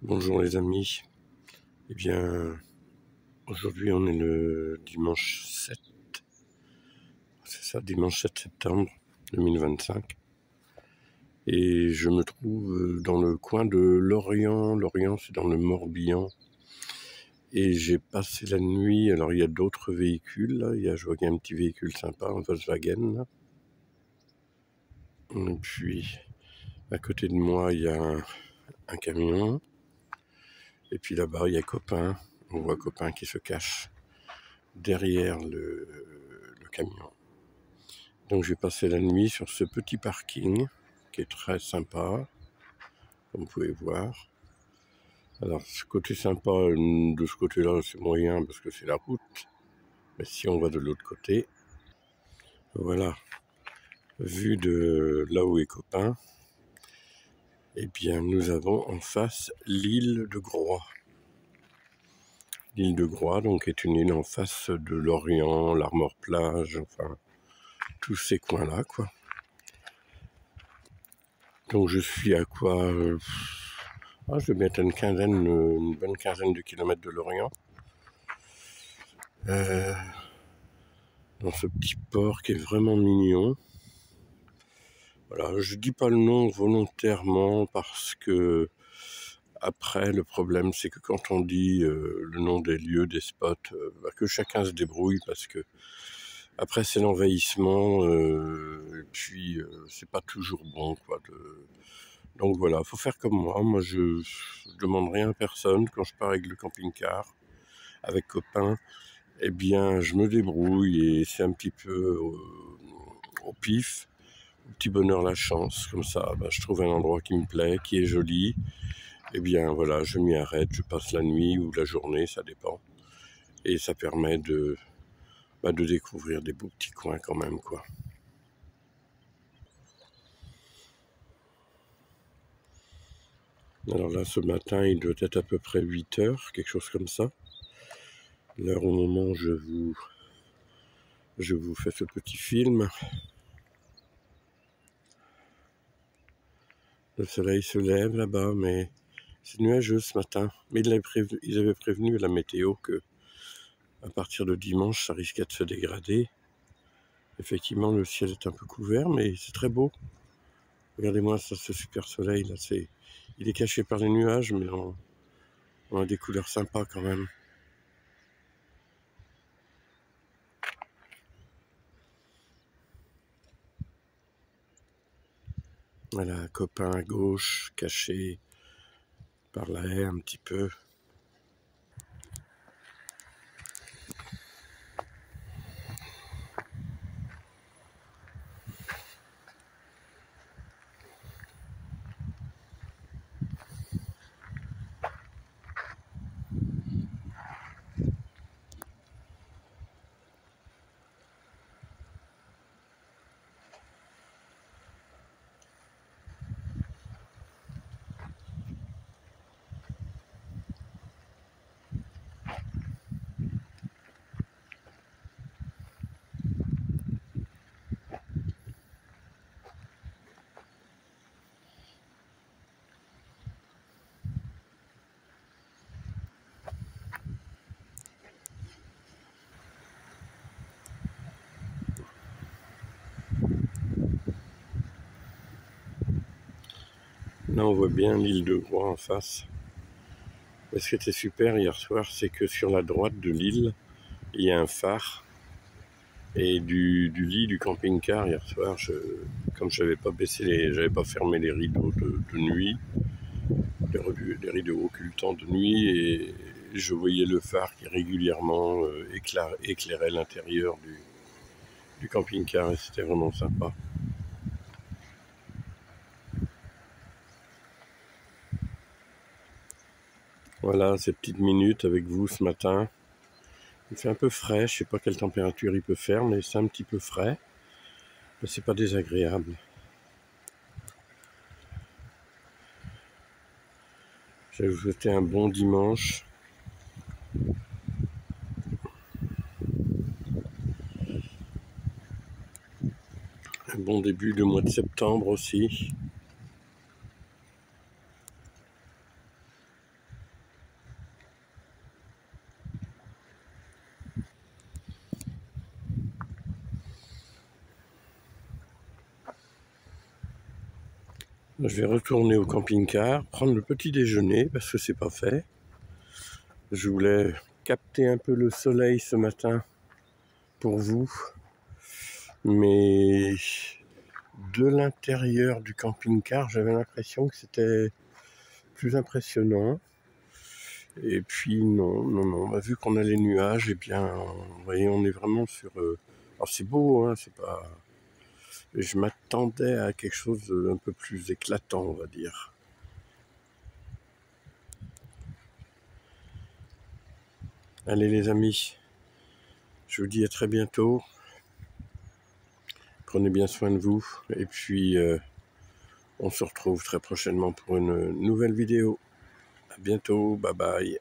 Bonjour les amis, eh bien aujourd'hui on est le dimanche 7, c'est ça, dimanche 7 septembre 2025 et je me trouve dans le coin de Lorient, c'est dans le Morbihan et j'ai passé la nuit, alors il y a d'autres véhicules là, je vois qu'il y a un petit véhicule sympa, un Volkswagen là. Et puis à côté de moi il y a un camion et puis là-bas il y a Copain, on voit Copain qui se cache derrière le camion. Donc j'ai passé la nuit sur ce petit parking qui est très sympa, comme vous pouvez voir. Alors ce côté sympa de ce côté-là c'est moyen parce que c'est la route, mais si on va de l'autre côté, voilà, vue de là où est Copain, eh bien nous avons en face l'île de Groix. L'île de Groix donc est une île en face de Lorient, l'Armor-Plage, enfin tous ces coins-là quoi. Donc je suis à quoi je vais mettre une bonne quinzaine de kilomètres de Lorient. Dans ce petit port qui est vraiment mignon. Voilà, je dis pas le nom volontairement parce que après le problème c'est que quand on dit le nom des lieux, des spots, que chacun se débrouille parce que après c'est l'envahissement et puis c'est pas toujours bon quoi. Donc voilà, faut faire comme moi. Moi je demande rien à personne quand je pars avec le camping-car, avec Copain. Eh bien, je me débrouille et c'est un petit peu au pif, au petit bonheur la chance. Comme ça, je trouve un endroit qui me plaît, qui est joli. Eh bien, voilà, je m'y arrête, je passe la nuit ou la journée, ça dépend. Et ça permet de découvrir des beaux petits coins quand même, quoi. Alors là, ce matin, il doit être à peu près 8 heures, quelque chose comme ça. L'heure au moment où je vous fais ce petit film. Le soleil se lève là-bas, mais c'est nuageux ce matin. Mais ils avaient prévenu la météo que à partir de dimanche, ça risquait de se dégrader. Effectivement, le ciel est un peu couvert, mais c'est très beau. Regardez-moi ça, ce super soleil là. Il est caché par les nuages, mais on a des couleurs sympas quand même. Voilà, Copain à gauche, caché par la haie un petit peu. Là, on voit bien l'île de Groix en face. Et ce qui était super hier soir, c'est que sur la droite de l'île, il y a un phare. Et du lit du camping-car hier soir, comme j'avais pas fermé les rideaux de nuit, les rideaux occultants de nuit, et je voyais le phare qui régulièrement éclairait l'intérieur du camping-car et c'était vraiment sympa. Voilà, ces petites minutes avec vous ce matin. Il fait un peu frais, je sais pas quelle température il peut faire, mais c'est un petit peu frais. Mais c'est pas désagréable. Je vais vous souhaiter un bon dimanche. Un bon début de mois de septembre aussi. Je vais retourner au camping-car, prendre le petit déjeuner parce que c'est pas fait. Je voulais capter un peu le soleil ce matin pour vous, mais de l'intérieur du camping-car, j'avais l'impression que c'était plus impressionnant. Et puis non, vu qu'on a les nuages, eh bien, vous voyez, on est vraiment sur... Alors c'est beau, hein, c'est pas... Je m'attendais à quelque chose d'un peu plus éclatant, on va dire. Allez les amis, je vous dis à très bientôt. Prenez bien soin de vous. Et puis, on se retrouve très prochainement pour une nouvelle vidéo. À bientôt, bye bye.